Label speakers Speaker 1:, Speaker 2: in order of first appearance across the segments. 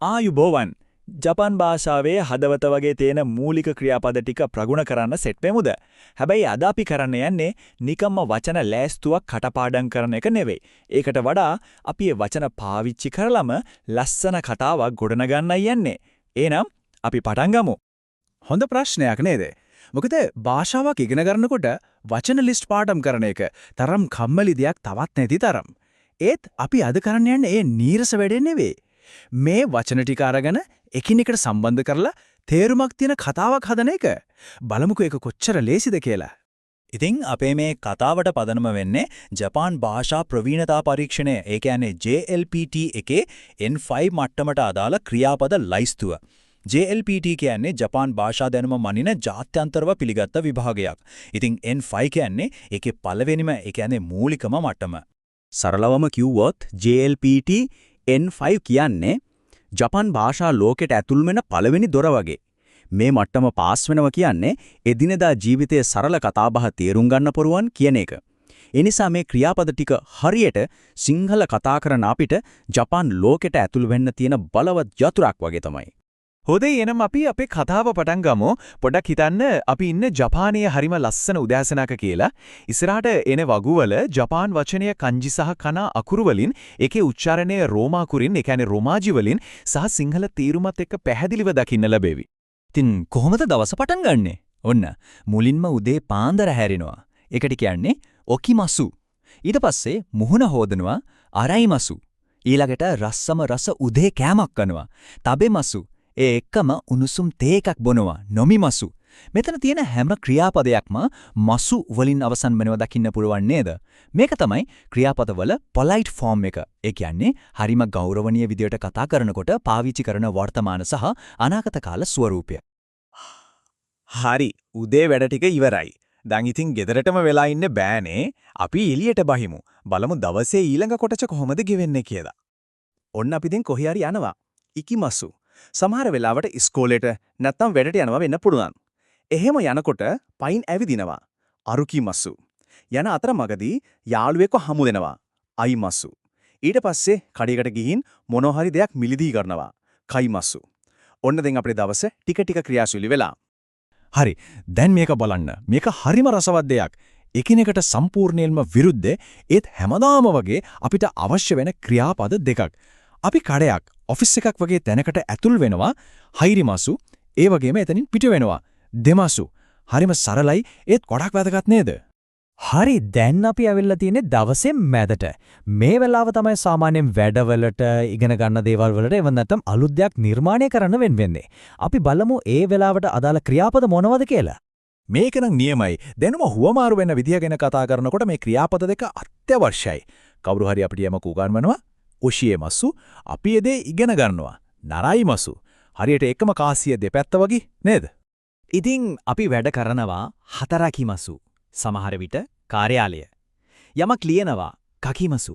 Speaker 1: ආයුබෝවන් ජපාන් භාෂාවේ හදවත වගේ තියෙන මූලික ක්‍රියාපද ටික ප්‍රගුණ කරන්න සෙට් වෙමුද? හැබැයි අද අපි කරන්න යන්නේ නිකම්ම වචන ලෑස්තුවක් කටපාඩම් කරන එක නෙවෙයි. ඒකට වඩා අපි මේ වචන පාවිච්චි කරලම ලස්සන කතාවක් ගොඩනගන්නයි යන්නේ. එහෙනම් අපි පටන් ගමු.
Speaker 2: හොඳ ප්‍රශ්නයක් නේද? මොකද භාෂාවක් ඉගෙන ගන්නකොට වචන ලිස්ට් පාඩම් කරන එක තරම් කම්මැලි දෙයක් තවත් නැති තරම්. ඒත් අපි අද කරන්න යන්නේ ඒ නීරස වැඩේ නෙවෙයි. මේ වචන ටික අරගෙන එකිනෙකට සම්බන්ධ කරලා තේරුමක් තියෙන කතාවක් හදන එක. බලමුකෝ ඒක කොච්චර ලේසිද කියලා.
Speaker 1: ඉතින් අපේ මේ කතාවට පදනම වෙන්නේ ජපාන් භාෂා ප්‍රවීණතා පරීක්ෂණය. ඒ කියන්නේ JLPT එකේ N5 මට්ටමට අදාළ ක්‍රියාපද ලයිස්තුව. JLPT කියන්නේ ජපාන් භාෂා දැනුම මනින ජාත්‍යන්තරව පිළිගත් විභාගයක්. ඉතින් N5 කියන්නේ ඒකේ පළවෙනිම ඒ කියන්නේ මූලිකම මට්ටම.
Speaker 3: සරලවම කිව්වොත් JLPT N5 කියන්නේ ජපාන් භාෂා ලෝකෙට ඇතුල් වෙන පළවෙනි දොර වගේ. මේ මට්ටම පාස් වෙනවා කියන්නේ එදිනෙදා ජීවිතයේ සරල කතාබහ තේරුම් ගන්න පුරුවන් කියන එක. ඒ නිසා මේ ක්‍රියාපද ටික හරියට සිංහල කතා කරන අපිට ජපාන් ලෝකෙට ඇතුල් වෙන්න තියෙන බලවත් යතුරක් වගේ තමයි.
Speaker 2: හොඳයි එනම් අපි අපේ කතාව පටන් ගමු. පොඩ්ඩක් හිතන්න අපි ඉන්නේ ජපානයේ හරිම ලස්සන උදෑසනක කියලා. ඉස්සරහට එන වගුවල ජපාන් වචනය කන්ජි සහ කනා අකුරු වලින් ඒකේ උච්චාරණය රෝමා අකුරින් ඒ කියන්නේ රොමාජි වලින් සහ සිංහල තේරුමත් එක්ක පැහැදිලිව දකින්න ලැබෙවි.
Speaker 1: ඉතින් කොහොමද දවස පටන් ගන්නෙ? ඔන්න මුලින්ම උදේ පාන්දර හැරෙනවා. ඒකට කියන්නේ ඔකිමසු. ඊට පස්සේ මුහුණ හොදනවා අරයිමසු. ඊළඟට රස්සම රස උදේ කෑමක් කරනවා. තබෙමසු. ඒ එක්කම උණුසුම් තේ එකක් බොනවා නොමිමසු. මෙතන තියෙන හැම ක්‍රියාපදයක්ම මසු වලින් අවසන් වෙනව දකින්න පුළුවන් නේද? මේක තමයි ක්‍රියාපදවල පොලයිට් ෆෝම් එක. ඒ කියන්නේ හරිම ගෞරවනීය විදියට කතා කරනකොට පාවිච්චි කරන වර්තමාන සහ අනාගත කාල ස්වරූපය.
Speaker 2: හරි උදේ වැඩ ටික ඉවරයි. දැන් ඉතින් ගෙදරටම වෙලා ඉන්න බෑනේ. අපි එළියට බහිමු. බලමු දවසේ ඊළඟ කොටස කොහොමද ගෙවෙන්නේ කියලා. ඔන්න අපි දැන් කොහේ හරි යනවා. ඉකිමසු. සමහර වෙලාවට ඉස්කෝලේට නැත්නම් වැඩට යනවා වෙන්න පුළුවන්. එහෙම යනකොට පයින් ඇවිදිනවා. අරුකිමසු. යන අතරමඟදී යාළුවෙක්ව හමු වෙනවා. අයිමසු. ඊට පස්සේ කඩේකට ගිහින් මොනවා හරි දෙයක් මිලදී කරනවා. කයිමසු. ඔන්න දැන් අපේ දවස ටික ටික ක්‍රියාශීලී වෙලා.
Speaker 4: හරි. දැන් මේක බලන්න. මේක හරිම රසවත් දෙයක්. එකිනෙකට සම්පූර්ණයෙන්ම විරුද්ධ ඒත් හැමදාම වගේ අපිට අවශ්‍ය වෙන ක්‍රියාපද දෙකක්. අපි කඩයක් ඔෆිස් එකක් වගේ තැනකට ඇතුල් වෙනවා හයිරිමසු ඒ වගේම එතනින් පිට වෙනවා දෙමසු හරිම සරලයි ඒත් ගොඩක් වැදගත් නේද?
Speaker 5: හරි දැන් අපි ඇවිල්ලා තියෙන්නේ දවසේ මැදට. මේ වෙලාව තමයි සාමාන්‍යයෙන් වැඩවලට ඉගෙන ගන්න දේවල් වලට එව නැත්නම් අලුත් දෙයක් නිර්මාණය කරන්න වෙන්නේ. අපි බලමු ඒ වෙලාවට අදාළ ක්‍රියාපද මොනවද කියලා.
Speaker 4: මේක නම් නියමයි. දැනුම හුවමාරු වෙන විදිය ගැන කතා කරනකොට මේ ක්‍රියාපද දෙක අත්‍යවශ්‍යයි. කවුරු හරි අපිට යමක් උගන්වනවා ඔෂියමසු අපි එදේ ඉගෙන ගන්නවා. නරයිමසු හරියට එකම කාසිය දෙපැත්ත වගේ නේද?
Speaker 5: ඉතින් අපි වැඩ කරනවා හතරකිමසු. සමහර විට කාර්යාලය. යමක් ලියනවා කකිමසු.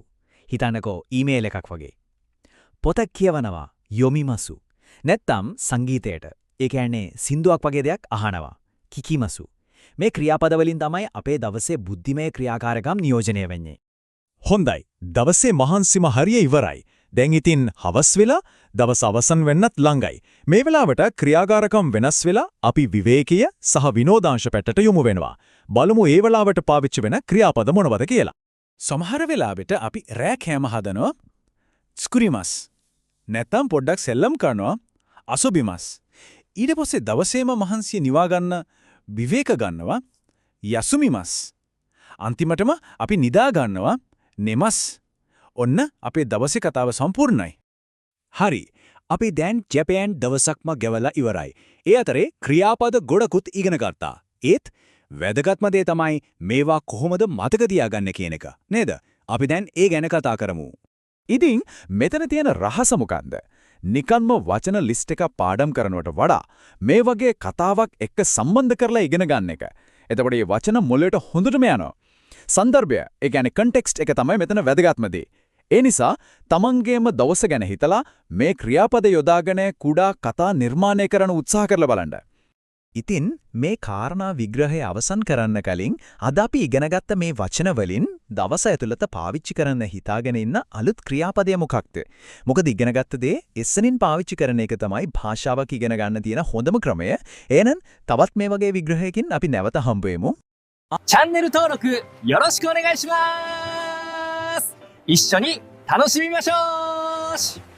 Speaker 5: හිතන්නකෝ ඊමේල් එකක් වගේ. පොතක් කියවනවා යොමිමසු. නැත්තම් සංගීතයට. ඒ කියන්නේ සින්දුවක් වගේ දෙයක් අහනවා. කිකිමසු. මේ ක්‍රියාපද වලින් තමයි අපේ දවසේ බුද්ධිමය ක්‍රියාකාරකම් නියෝජනය වෙන්නේ.
Speaker 4: හොඳයි. දවසේ මහන්සිම හරිය ඉවරයි. දැන් ඉතින් හවස් වෙලා දවස අවසන් වෙන්නත් ළඟයි. මේ වෙලාවට ක්‍රියාකාරකම් වෙනස් වෙලා අපි විවේකීය සහ විනෝදාංශ පැත්තට යොමු වෙනවා. බලමු ඒ වෙලාවට පාවිච්චි වෙන ක්‍රියාපද මොනවද කියලා.
Speaker 2: සමහර වෙලාවට අපි රෑ කෑම හදනවා ස්කුරිමස්. නැත්තම් පොඩ්ඩක් සෙල්ලම් කරනවා අසොබිමස්. ඊට පස්සේ දවසේම මහන්සිය නිවා ගන්න විවේක ගන්නවා යසුමිමස්. අන්තිමටම අපි නිදා ගන්නවා නෙමස්. ඔන්න අපේ දවසේ කතාව සම්පූර්ණයි.
Speaker 3: හරි. අපි දැන් ජපාන් දවසක්ම ගෙවලා ඉවරයි. ඒ අතරේ ක්‍රියාපද ගොඩකුත් ඉගෙන ගත්තා. ඒත් වැදගත්ම දේ තමයි මේවා කොහොමද මතක තියාගන්නේ කියන එක. නේද? අපි දැන් ඒ ගැන කතා කරමු.
Speaker 4: ඉතින් මෙතන තියෙන රහස මොකන්ද? නිකන්ම වචන ලිස්ට් එක පාඩම් කරනවට වඩා මේ වගේ කතාවක් එක්ක සම්බන්ධ කරලා ඉගෙන ගන්න එක. එතකොට මේ වචන මොළයට හොඳටම යනවා. සන්දර්භය, ඒ කියන්නේ කන්ටෙක්ස්ට් එක තමයි මෙතන වැදගත්ම දේ. ඒ නිසා තමන්ගේම දවස ගැන හිතලා මේ ක්‍රියාපද යොදාගෙන කුඩා කතා නිර්මාණය කරන උත්සාහ කරලා බලන්න.
Speaker 5: ඉතින් මේ කාරණා විග්‍රහය අවසන් කරන්න කලින් අද අපි ඉගෙනගත්ත මේ වචන වලින්
Speaker 3: දවස ඇතුළත පාවිච්චි කරන්න හිතාගෙන ඉන්න අලුත් ක්‍රියාපදය මොකක්ද? මොකද ඉගෙනගත්ත දේ එස්සනින් පාවිච්චි කරන එක තමයි භාෂාවක් ඉගෙන ගන්න තියෙන හොඳම ක්‍රමය. එහෙනම් තවත් මේ වගේ විග්‍රහයකින් අපි නැවත හම්බ වෙමු.
Speaker 6: チャンネル登録よろしくお願いします。一緒に楽しみましょう。